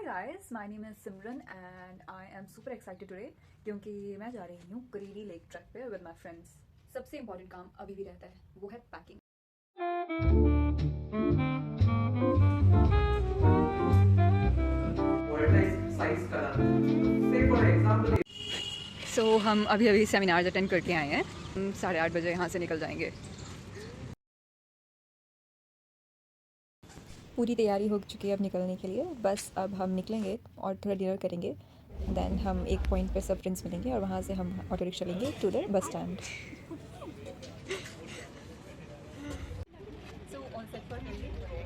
Hi guys, my name is Simran and I am super excited today क्योंकि मैं जा रही हूँ करीरी लेक ट्रैक पे with my friends। सबसे इम्पोर्टेंट काम अभी भी रहता है, वो है पैकिंग। So हम अभी अभी सेमिनार अटेंड करके आए हैं। 8:30 बजे यहाँ से निकल जाएंगे। पूरी तैयारी हो चुकी है अब निकलने के लिए, बस अब हम निकलेंगे और थोड़ा डिनर करेंगे। देन हम एक पॉइंट पर सब फ्रेंड्स मिलेंगे और वहाँ से हम ऑटो रिक्शा लेंगे to the bus stand. So on set पर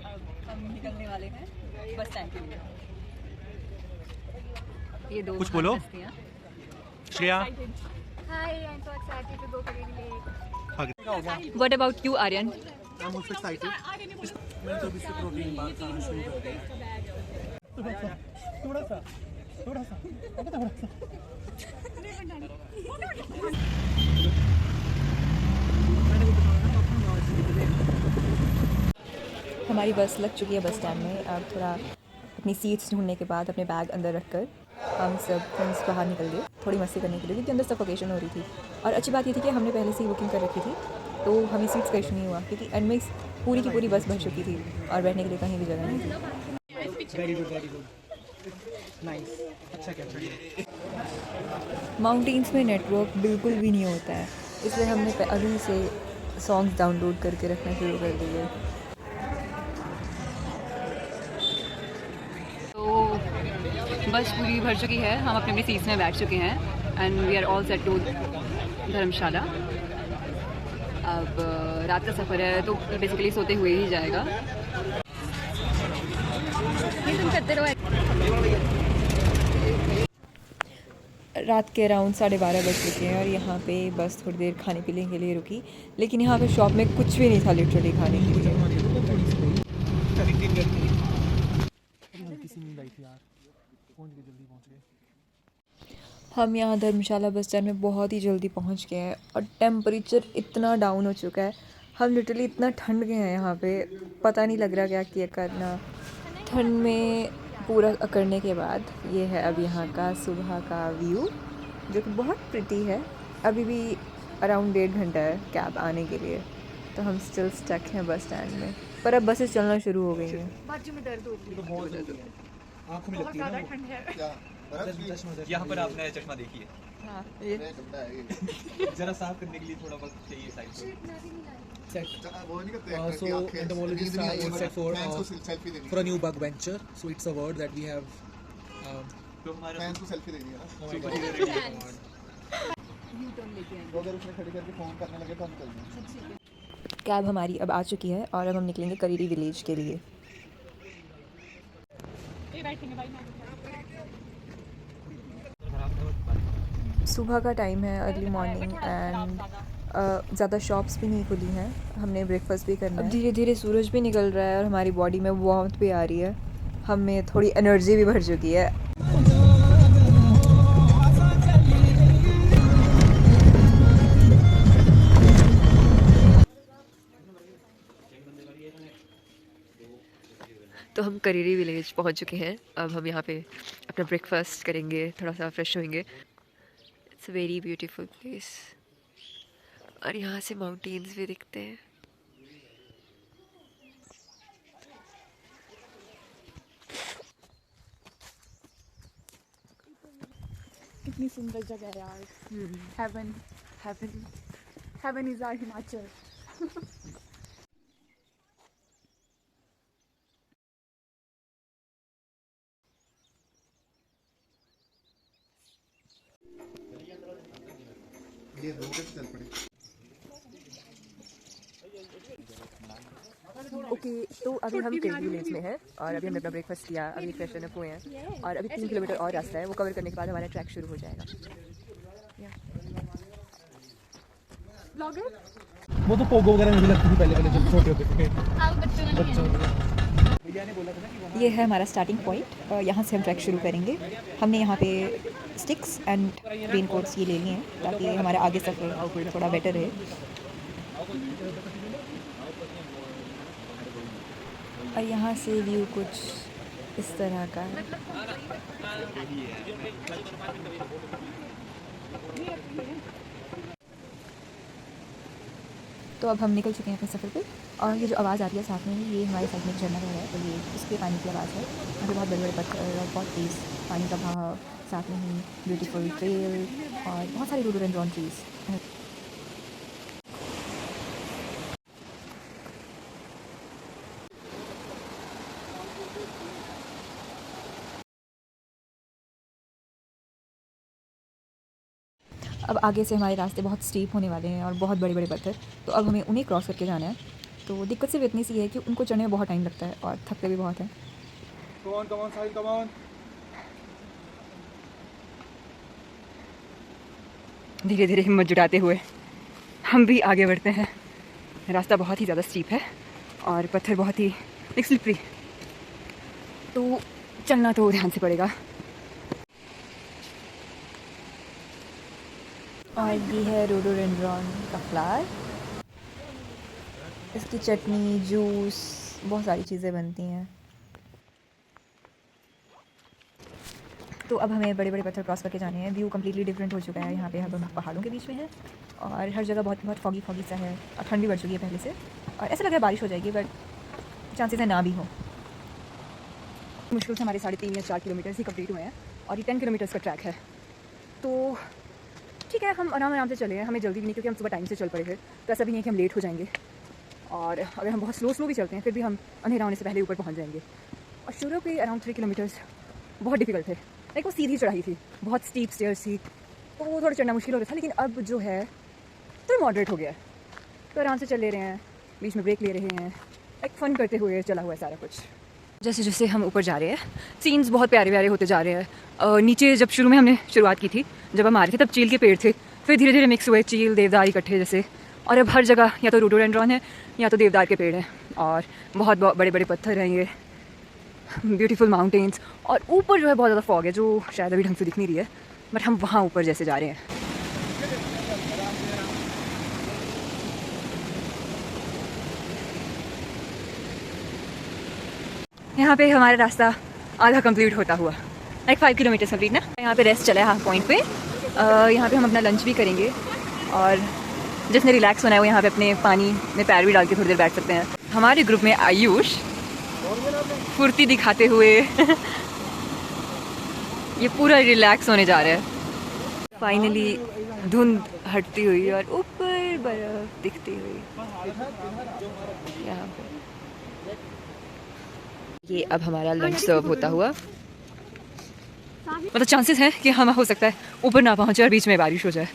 अब हम निकलने वाले हैं बस स्टैंड के लिए। ये दो कुछ बोलो Shreya. Hi, I'm so excited to go to Kari Lake. What about you Aryan? I'm also excited. मैं तो इससे प्रोटीन बार खाना शुरू कर दिया। थोड़ा सा हमारी बस लग चुकी है बस स्टैंड में। अब थोड़ा अपनी सीट्स ढूंढने के बाद अपने बैग अंदर रखकर हम सब फ्रेंड्स बाहर निकल गए थोड़ी मस्ती करने के लिए, क्योंकि अंदर सफोकेशन हो रही थी। और अच्छी बात ये थी कि हमने पहले से ही बुकिंग कर रखी थी, तो हमें सीट्स का इशू नहीं हुआ, क्योंकि एंड में पूरी की पूरी बस भर चुकी थी और बैठने के लिए कहीं भी जगह नहीं थी। Very good nice. अच्छा क्या माउंटेन्स में नेटवर्क बिल्कुल भी नहीं होता है, इसलिए हमने अभी से सॉन्ग्स डाउनलोड करके रखना शुरू कर दिए। तो बस पूरी भर चुकी है, हम अपनी अपनी सीट्स में बैठ चुके हैं and we are all set to Dharamshala. अब रात का सफ़र है तो बेसिकली सोते हुए ही जाएगा। तुम करते रहो। रात के अराउंड 12:30 बज चुके हैं और यहाँ पे बस थोड़ी देर खाने पीने के लिए रुकी, लेकिन यहाँ पे शॉप में कुछ भी नहीं था लिटरली खाने के लिए। हम यहाँ धर्मशाला बस स्टैंड में बहुत ही जल्दी पहुँच गए हैं और टेम्परेचर इतना डाउन हो चुका है, हम लिटरली इतना ठंड गए हैं यहाँ पे, पता नहीं लग रहा क्या किया करना। ठंड में पूरा अकड़ने के बाद ये है अब यहाँ का सुबह का व्यू, जो कि बहुत प्रिटी है। अभी भी अराउंड 1.5 घंटा है कैब आने के लिए, तो हम स्टिल स्टक हैं बस स्टैंड में, पर अब बसेस चलना शुरू हो गई हैं। बाजू में दर्द होती है, आँखों में लगती है ना, ठंड है। यहाँ पर आपने चश्मा देखी है। हाँ, ये जरा साफ करने के लिए थोड़ा वक्त चाहिए side So entomologists are all set for a new bug venture. So it's a word that we have. तो हमारा फैंस को सेल्फी देनी है ना, Oh my God. तो अगर उसने खड़ी करके फोन करने लगे तो हम निकल जाएंगे। कैब हमारी अब आ चुकी है और अब हम निकलेंगे करीरी विलेज के लिए। सुबह का टाइम है, अर्ली मॉर्निंग, एंड ज़्यादा शॉप्स भी नहीं खुली हैं, हमने ब्रेकफास्ट भी करना है। अब धीरे धीरे सूरज भी निकल रहा है और हमारी बॉडी में वार्मथ भी आ रही है, हमें थोड़ी एनर्जी भी भर चुकी है। तो हम करीरी विलेज पहुंच चुके हैं। अब हम यहाँ पे अपना ब्रेकफास्ट करेंगे, थोड़ा सा फ्रेश होंगे। It's a very beautiful place और यहाँ से माउंटेन्स भी दिखते हैं। कितनी सुंदर जगह है यार। Heaven heaven heaven is our Himachal. ये दो के चल पड़े। ओके, तो अभी हम करीरी विलेज में हैं और अभी हमने अपना ब्रेकफास्ट किया, अभी फ्रेशन अप हुए हैं और अभी 3 किलोमीटर और रास्ता है, वो कवर करने के बाद हमारा ट्रैक शुरू हो जाएगा। वो तो पोगो वगैरह मुझे लगती थी पहले जब छोटे होते थे। ये है हमारा स्टार्टिंग पॉइंट और यहाँ से हम ट्रैक शुरू करेंगे। हमने यहाँ पे स्टिक्स एंड रेन कोट्स ये ले लिए हैं ताकि हमारा आगे सफ़र थोड़ा बेटर रहे। और यहाँ से व्यू कुछ इस तरह का है। तो अब हम निकल चुके हैं अपने सफ़र पे, और ये जो आवाज़ आ रही है साथ में, ये हमारे साइड में एक झरना बह रहा है, तो ये उसके पानी की आवाज़ है। यहाँ पे बहुत बड़े बड़े पत्थर और बहुत तेज़ पानी का बहाव, साथ में ही ब्यूटीफुल ट्रेल और बहुत सारी रोडोडेंड्रॉन ट्रीज़। अब आगे से हमारे रास्ते बहुत स्टीप होने वाले हैं और बहुत बड़े बड़े पत्थर, तो अब हमें उन्हें क्रॉस करके जाना है। तो दिक्कत सिर्फ इतनी सी है कि उनको चढ़ने में बहुत टाइम लगता है और थकते भी बहुत हैं। Come on, Sahil, come on. धीरे धीरे हिम्मत जुटाते हुए हम भी आगे बढ़ते हैं। रास्ता बहुत ही ज़्यादा स्टीप है और पत्थर बहुत ही स्लिपरी, तो चलना तो ध्यान से पड़ेगा। और ये है रोडोडेंड्रॉन का फ्लावर। इसकी चटनी, जूस, बहुत सारी चीज़ें बनती हैं। तो अब हमें बड़े बड़े पत्थर क्रॉस करके जाने हैं। व्यू कम्प्लीटली डिफरेंट हो चुका है। यहाँ पे हम पहाड़ों के बीच में हैं और हर जगह बहुत बहुत फॉगी फॉगी सा है और ठंड भी बढ़ चुकी है पहले से, और ऐसा लग रहा है बारिश हो जाएगी, बट चांसेस है ना भी हो। मुश्किल से हमारे 3.5 या 4 किलोमीटर्स ही कंप्लीट हुए हैं और ये 10 किलोमीटर्स का ट्रैक है। तो ठीक है, हम आराम से चले हैं, हमें जल्दी भी नहीं, क्योंकि हम सुबह टाइम से चल पड़े थे, तो ऐसा भी नहीं है कि हम लेट हो जाएंगे। और अगर हम बहुत स्लो भी चलते हैं, फिर भी हम अंधेरा होने से पहले ऊपर पहुंच जाएंगे। और शुरू के अराउंड 3 किलोमीटर्स बहुत डिफिकल्ट थे, लाइक वो सीधी चढ़ाई थी, बहुत स्टीप स्टेयर्स थी, तो वो थोड़ा चढ़ना मुश्किल हो रहा था। लेकिन अब जो है तो मॉडरेट हो गया है, तो आराम से चल ले रहे हैं, बीच में ब्रेक ले रहे हैं, लाइक फ़न करते हुए चला हुआ है सारा कुछ। जैसे जैसे हम ऊपर जा रहे हैं, सीन्स बहुत प्यारे प्यारे होते जा रहे हैं। नीचे जब शुरू में हमने शुरुआत की थी, जब हम आ रहे थे, तब चील के पेड़ थे, फिर धीरे धीरे मिक्स हुए चील देवदार इकट्ठे जैसे, और अब हर जगह या तो रोडोडेंड्रॉन है या तो देवदार के पेड़ हैं, और बहुत बड़े बड़े पत्थर हैं, ये ब्यूटीफुल माउंटेन्स, और ऊपर जो है बहुत ज़्यादा फॉग है, जो शायद अभी ढंग से दिख नहीं रही है, बट हम वहाँ ऊपर जैसे जा रहे हैं। यहाँ पे हमारा रास्ता आधा कंप्लीट होता हुआ, लाइक 5 किलोमीटर कंप्लीट ना। यहाँ पे रेस्ट चला है हाफ पॉइंट पे। यहाँ पे हम अपना लंच भी करेंगे, और जिसने रिलैक्स होना है वो यहाँ पे अपने पानी में पैर भी डाल के थोड़ी देर बैठ सकते हैं। हमारे ग्रुप में आयुष फुर्ती दिखाते हुए ये पूरा रिलैक्स होने जा रहा है। फाइनली धुंध हटती हुई और ऊपर बर्फ दिखती हुई यहाँ पे। ये अब हमारा लंच सर्व होता हुआ, मतलब चांसेस है कि हम हो सकता है ऊपर ना पहुँचे और बीच में बारिश हो जाए,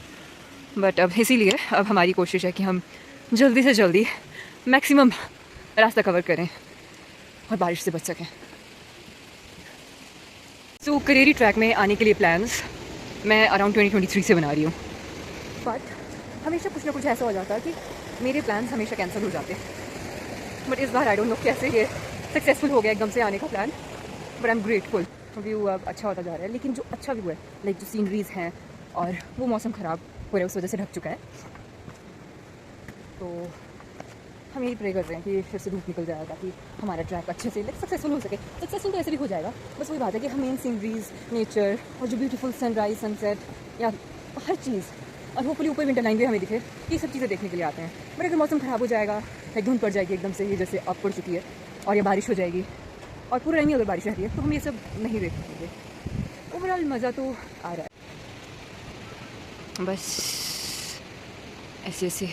बट अब इसीलिए अब हमारी कोशिश है कि हम जल्दी से जल्दी मैक्सिमम रास्ता कवर करें और बारिश से बच सकें। सो करेरी ट्रैक में आने के लिए प्लान्स मैं अराउंड 2023 से बना रही हूँ, बट हमेशा कुछ ना कुछ ऐसा हो जाता है कि मेरे प्लान्स हमेशा कैंसिल हो जाते हैं। बट इस बार आई डोंट नो कैसे ये सक्सेसफुल हो गया एकदम से आने का plan, but I am grateful. View अब अच्छा होता जा रहा है, लेकिन जो अच्छा व्यू है, लाइक जो सीनरीज हैं, और वो मौसम ख़राब हो रहा है, उस वजह से ढक चुका है। तो हम यही प्रे कर रहे हैं कि फिर से धूप निकल जाए, ताकि हमारा ट्रैक अच्छे से सक्सेसफुल हो सके। सक्सेसफुल तो ऐसे भी हो जाएगा, बस वही बात है कि हम मेन सीनरीज, नेचर और जो ब्यूटीफुल सनराइज, सनसेट या हर चीज़, और होपफुली ऊपर विंटर लाइन भी हमें दिखे, ये सब चीज़ें देखने के लिए आते हैं। बट अगर मौसम ख़राब हो जाएगा, लाइक धुंध पड़ जाएगी एकदम से, ये जैसे अब पड़ चुकी है, और ये बारिश हो जाएगी, और पूरा टाइम अगर बारिश रहती है, तो हम ये सब नहीं देख पाएंगे। ओवरऑल मज़ा तो आ रहा है, बस ऐसे ऐसे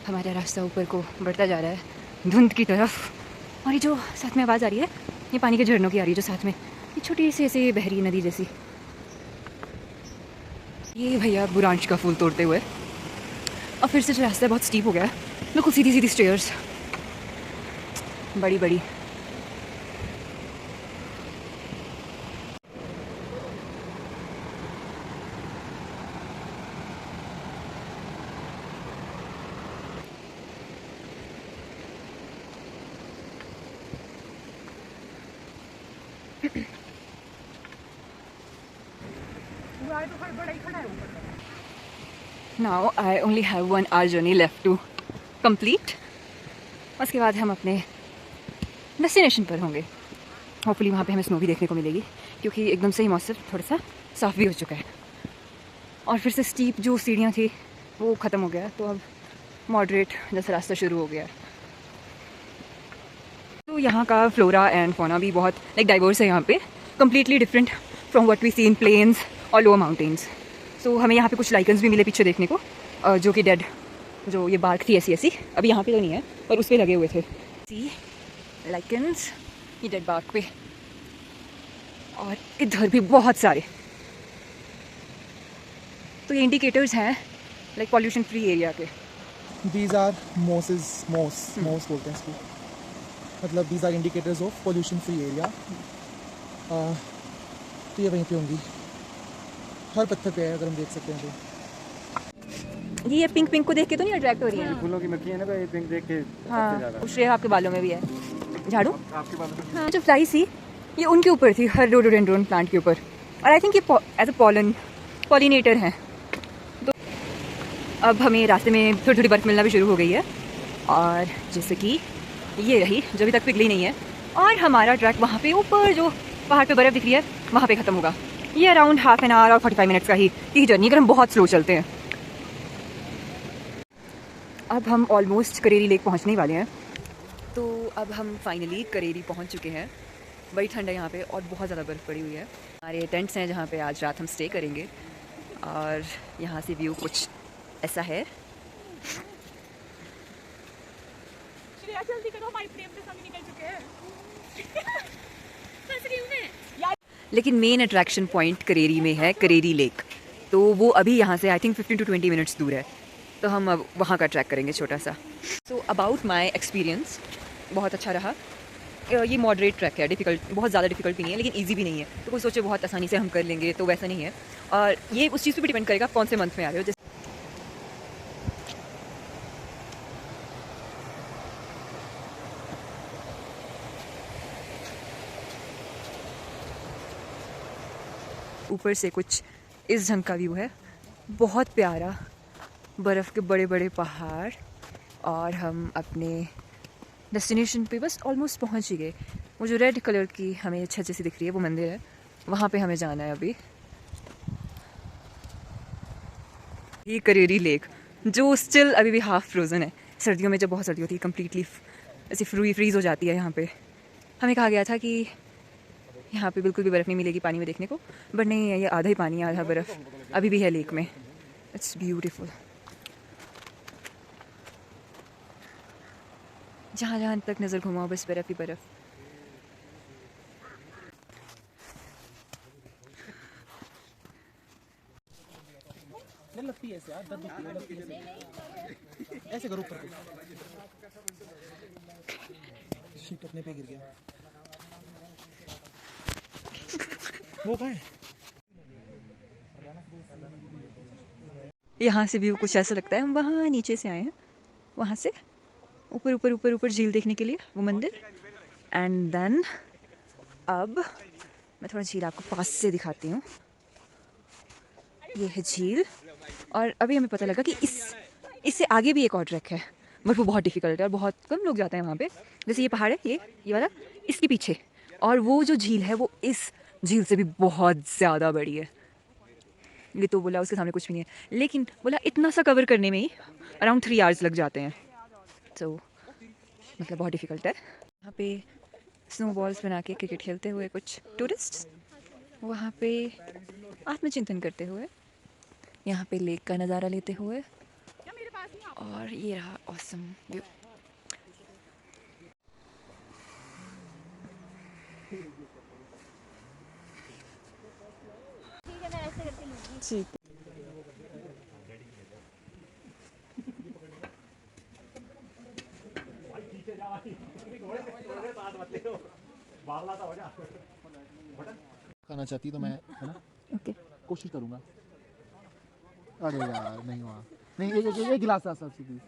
हमारा रास्ता ऊपर को बढ़ता जा रहा है धुंध की तरफ। और ये जो साथ में आवाज़ आ रही है, ये पानी के झरनों की आ रही है, जो साथ में ये छोटी सी ऐसे बहरी नदी जैसी। ये भैया बुरांश का फूल तोड़ते हुए, और फिर से जो रास्ता बहुत स्टीप हो गया है, बिल्कुल सीधी सीधी स्टेयर्स, बड़ी बड़ी। Now I only have 1 hour journey left to complete. उसके बाद हम अपने डेस्टिनेशन पर होंगे। होपफुली वहाँ पे हमें स्नो भी देखने को मिलेगी, क्योंकि एकदम से ही मौसम थोड़ा सा साफ़ भी हो चुका है। और फिर से स्टीप जो सीढ़ियाँ थी वो ख़त्म हो गया, तो अब मॉडरेट जैसा रास्ता शुरू हो गया है। तो यहाँ का फ्लोरा एंड फौना भी बहुत लाइक डाइवर्स है यहाँ पे, completely different from what we see in plains और लोअर माउंटेन्स। सो हमें यहाँ पे कुछ लाइकन्स भी मिले पीछे देखने को, जो कि डेड जो ये बार्क थी ऐसी अभी यहाँ पे तो नहीं है पर उस पर लगे हुए थे। सी लाइकन्स ये डेड बार्क पे, और इधर भी बहुत सारे। तो ये इंडिकेटर्स हैं लाइक पॉल्यूशन फ्री एरिया के। These are MOSes, MOS बोलते हैं इसको, मतलब these are indicators of pollution free area। तो ये वहीं पे होंगी, हर पत्थर पे है अगर हम देख सकते हैं तो। ये पिंक पिंक को देख के तो नहीं अट्रैक्ट हो रही है? फूलों की मिट्टी है ना, ये पिंक देख के हाँ, श्रेया आपके बालों में भी है झाड़ू। आपके बालों में हाँ, जो फ्लाई सी ये उनके ऊपर थी, हर रोडोडेंड्रोन प्लांट के ऊपर, और आई थिंक ये एज अ पॉलिनेटर हैं। तो अब हमें रास्ते में थोड़ी थोड़ी बर्फ़ मिलना भी शुरू हो गई है, और जैसे कि ये रही जो अभी तक पिघली नहीं है, और हमारा ट्रैक वहाँ पे ऊपर जो पहाड़ पे बर्फ़ दिख रही है वहाँ पे ख़त्म होगा। ये अराउंड हाफ एन आवर और 45 मिनट्स का ही जर्नी, अगर हम बहुत स्लो चलते हैं। अब हम ऑलमोस्ट करेरी लेक पहुँचने ही वाले हैं। तो अब हम फाइनली करेरी पहुँच चुके हैं। बड़ी ठंड है यहाँ पे और बहुत ज़्यादा बर्फ़ पड़ी हुई है। हमारे टेंट्स हैं जहाँ पे आज रात हम स्टे करेंगे, और यहाँ से व्यू कुछ ऐसा है। जल्दी करो, हमारी प्रेम के संग निकल चुके हैं। लेकिन मेन अट्रैक्शन पॉइंट करेरी में है करेरी लेक, तो वो अभी यहाँ से आई थिंक 15 to 20 मिनट्स दूर है, तो हम अब वहाँ का ट्रैक करेंगे छोटा सा। सो अबाउट माई एक्सपीरियंस बहुत अच्छा रहा। ये मॉडरेट ट्रैक है, बहुत ज़्यादा डिफिकल्ट भी नहीं है लेकिन ईजी भी नहीं है, तो कोई सोचे बहुत आसानी से हम कर लेंगे तो वैसा नहीं है। और ये उस चीज़ पे भी डिपेंड करेगा आप कौन से मंथ में आ रहे हो। जैसे ऊपर से कुछ इस ढंग का व्यू है, बहुत प्यारा, बर्फ़ के बड़े बड़े पहाड़, और हम अपने डेस्टिनेशन पे बस ऑलमोस्ट पहुंच ही गए। वो जो रेड कलर की हमें छत जैसी दिख रही है वो मंदिर है, वहाँ पे हमें जाना है अभी। ये करेरी लेक जो स्टिल अभी भी हाफ फ्रोज़न है। सर्दियों में जब बहुत सर्दी होती है कम्प्लीटली ऐसी फ्रीज़ हो जाती है यहाँ पे। हमें कहा गया था कि यहाँ पे बिल्कुल भी बर्फ़ नहीं मिलेगी पानी में देखने को, बट नहीं है, ये आधा ही पानी है, आधा बर्फ़ अभी भी है लेक में। It's beautiful. जहाँ जहाँ तक नज़र घुमाओ बस बर्फ़ ही बर्फ़। लगती है ऐसे यार, दर्द होती है, लगती है ऐसे करो ऊपर शीट अपने पे गिर गया। वो कहाँ है? यहाँ से व्यू कुछ ऐसा लगता है हम वहाँ नीचे से आए हैं, वहाँ से ऊपर ऊपर ऊपर ऊपर झील देखने के लिए, वो मंदिर। एंड देन अब मैं थोड़ा झील आपको पास से दिखाती हूँ। ये है झील, और अभी हमें पता लगा कि इससे आगे भी एक और ट्रैक है, बट वो बहुत डिफ़िकल्ट है और बहुत कम लोग जाते हैं वहाँ पे। जैसे ये पहाड़ है, ये वाला, इसके पीछे, और वो जो झील है वो इस झील से भी बहुत ज़्यादा बड़ी है। ये तो बोला उसके सामने कुछ भी नहीं है, लेकिन बोला इतना सा कवर करने में ही अराउंड 3 आवर्स लग जाते हैं। तो मतलब बहुत डिफ़िकल्ट है। यहाँ पे स्नोबॉल्स बना के क्रिकेट खेलते हुए कुछ टूरिस्ट्स, वहाँ पे आत्मचिंतन करते हुए, यहाँ पे लेक का नज़ारा लेते हुए, और ये रहा ऑसम व्यू। ठीक। खाना चाहती तो मैं, है ना, ओके, कोशिश करूँगा। अरे यार नहीं हुआ, नहीं ये गिलास था सबसे please.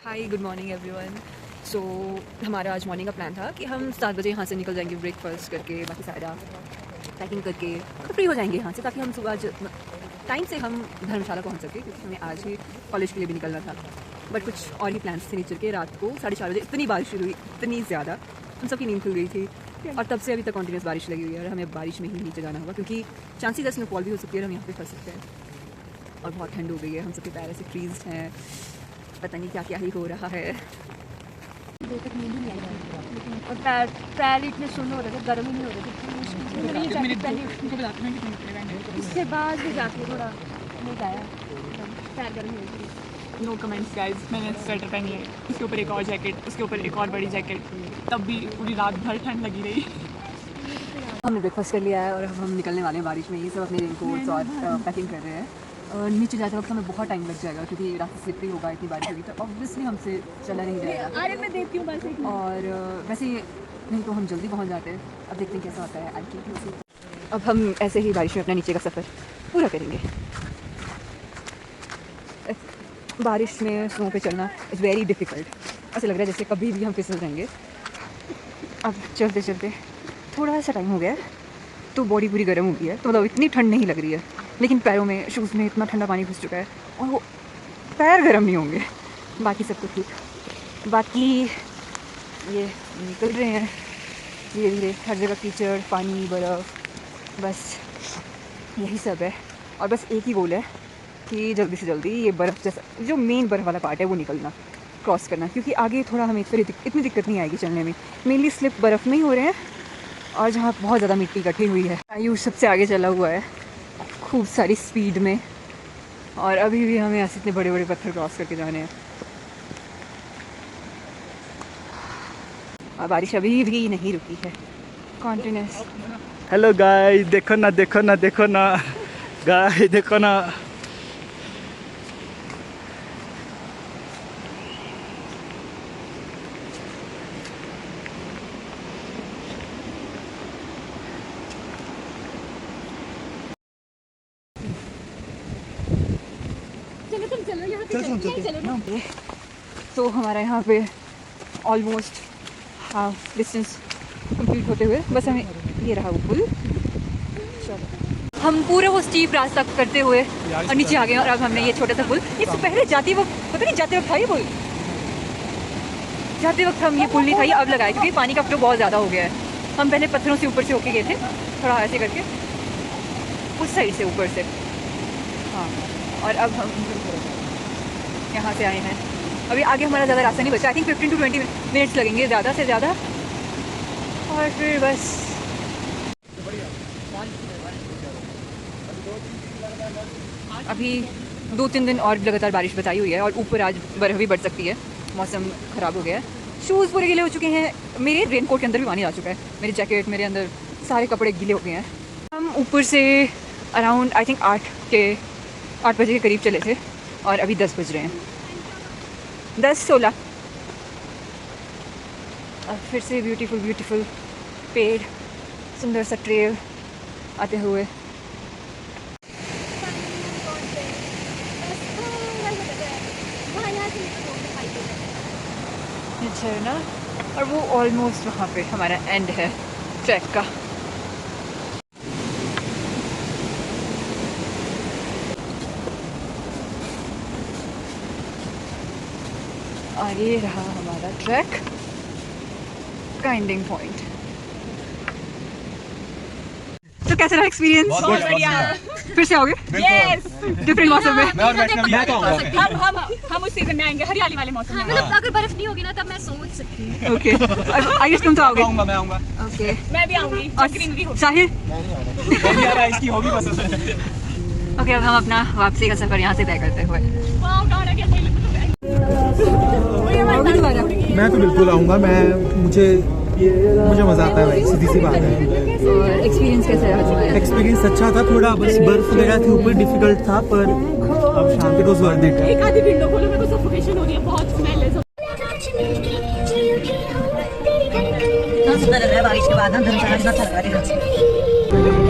Hi, good morning everyone. So हमारा आज मॉर्निंग का प्लान था कि हम 7 बजे यहाँ से निकल जाएंगे ब्रेकफास्ट करके, बाकी सारा पैकिंग करके फ्री हो जाएंगे यहाँ से, ताकि हम सुबह टाइम से हम धर्मशाला पहुँच सके, क्योंकि हमें आज ही कॉलेज के लिए भी निकलना था। बट कुछ और ही प्लान्स थे नेचर के। रात को 4:30 बजे इतनी बारिश शुरू हुई, इतनी ज़्यादा, हम सबकी नींद खुल गई थी और तब से अभी तक कंटिन्यूस बारिश लगी हुई है और हमें बारिश में ही नीचे जाना होगा, क्योंकि चांसेस है स्नोफॉल भी हो सकती है, हम यहाँ पे फंस सकते हैं। और बहुत ठंड हो गई है, हम सबके पैर ऐसे फ्रीज हैं, पता नहीं क्या क्या ही हो रहा है। और पैर इतने सुन्न हो रहे थे, गर्म ही नहीं हो रहे थे, इसके बाद भी जाके थोड़ा नहीं आया, पैर गर्म हो गई। नो कमेंट्स गाइस, मैंने स्वेटर पहनी है, उसके ऊपर एक और जैकेट, उसके ऊपर एक और बड़ी जैकेट, तब भी पूरी रात भर ठंड लगी रही। हमने ब्रेकफास्ट कर लिया है और अब हम निकलने वाले हैं बारिश में। ये सब अपने रेनकोट्स और पैकिंग कर रहे हैं। और नीचे जाते वक्त हमें बहुत टाइम लग जाएगा, क्योंकि रास्ता स्लिपरी होगा, इतनी बारिश होगी, तो ऑब्वियसली हमसे चला नहीं जाएगा। अरे मैं देखती हूँ बस एक और वैसे नहीं तो हम जल्दी पहुंच जाते हैं। अब देखते हैं कैसा होता है। अब हम ऐसे ही बारिश में अपना नीचे का सफ़र पूरा करेंगे। बारिश में स्नो पे चलना इज़ वेरी डिफ़िकल्ट। ऐसा लग रहा है जैसे कभी भी हम फिसल जाएंगे। अब चलते चलते थोड़ा सा टाइम हो गया है, तो बॉडी पूरी गर्म हो गई है, तो मतलब इतनी ठंड नहीं लग रही है, लेकिन पैरों में, शूज़ में इतना ठंडा पानी घुस चुका है और वो पैर गर्म नहीं होंगे। बाकी सब तो ठीक। बाकी ये निकल रहे हैं धीरे धीरे, हर जगह कीचड़, पानी, बर्फ़, बस यही सब है। और बस एक ही गोल है कि जल्दी से जल्दी ये बर्फ़ जैसा जो मेन बर्फ़ वाला पार्ट है वो निकलना, क्रॉस करना, क्योंकि आगे थोड़ा हमें फिर इतनी दिक्कत नहीं आएगी चलने में। मेनली स्लिप बर्फ़ में ही हो रहे हैं और जहाँ बहुत ज़्यादा मिट्टी इकट्ठी हुई है। आयुष सबसे आगे चला हुआ है खूब सारी स्पीड में, और अभी भी हमें ऐसे इतने बड़े बड़े पत्थर क्रॉस करके जाने हैं। और बारिश अभी भी नहीं रुकी है, कॉन्टिन्यूस। हेलो गाइस, देखो ना देखो ना देखो ना गाइस, देखो ना। तो हमारा यहाँ पे ऑलमोस्ट हाफ डिस्टेंस कंप्लीट होते हुए बस हमें ये रहा वो पुल। हम पूरे वो स्टीप रास्ता करते हुए और नीचे आ गए और अब हमने ये छोटा सा पुल, इससे पहले जाते वक्त पता नहीं जाते वक्त था ये पुल, जाते वक्त हम ये पुल नहीं था, ये अब लगाया क्योंकि पानी का फ्लो बहुत ज़्यादा हो गया है। हम पहले पत्थरों से ऊपर से होके गए थे, थोड़ा ऐसे करके उस साइड से ऊपर से, हाँ। और अब हम यहाँ से आए हैं। अभी आगे हमारा ज़्यादा रास्ता नहीं बचा, आई थिंक 15 to 20 मिनट्स लगेंगे ज़्यादा से ज़्यादा, और फिर बस अभी 2-3 दिन और लगातार बारिश बताई हुई है और ऊपर आज बर्फ़ भी बढ़ सकती है, मौसम ख़राब हो गया है। शूज़ पूरे गीले हो चुके हैं, मेरे रेनकोट के अंदर भी पानी आ चुका है, मेरी जैकेट, मेरे अंदर सारे कपड़े गीले हो गए हैं। हम ऊपर से अराउंड आई थिंक 8 बजे के करीब चले थे और अभी 10 बज रहे हैं, 10-16। और फिर से ब्यूटीफुल पेड़, सुंदर सा ट्रेल आते हुए। झरना, और वो ऑलमोस्ट वहाँ पे हमारा एंड है ट्रैक का। और ये रहा हमारा ट्रैक का एंडिंग पॉइंट। तो कैसा रहा एक्सपीरियंस? बहुत बढ़िया। फिर से आओगे? यस, डिफरेंट मौसम में। मैं और वैष्णवी मैं तो आऊंगा। हम उस सीजन में आएंगे, हरियाली वाले मौसम में। मतलब अगर बर्फ नहीं होगी ना तब मैं सोच सकती हूँ। ओके, आयुष तुम तो आओगे? मैं आऊंगा। ओके, मैं भी आऊंगी, और ग्रीनरी होगी। साहिल? नहीं आ रहा, इसकी होगी बस। ओके, अब हम अपना वापसी का सफर यहाँ से तय करते हुए। वाओ, गाना क्या सही लगा। आओगे दोबारा? मैं तो बिल्कुल आऊँगा। मुझे मज़ा आता है भाई, सीधी सी बात है। और एक्सपीरियंस कैसा रहा तुम्हारा? एक्सपीरियंस अच्छा था, थोड़ा बस बर्फ वगैरह थी ऊपर, डिफिकल्ट था, पर अब शांति तो वर्थ इट। एक आधी विंडो खोलो, मेरे को सफोकेशन हो रही है, बहुत स्मेल है। सुंदर लग रहा है बारिश के बाद, हम धर्मशाला कितना अच्छा लग रहा है।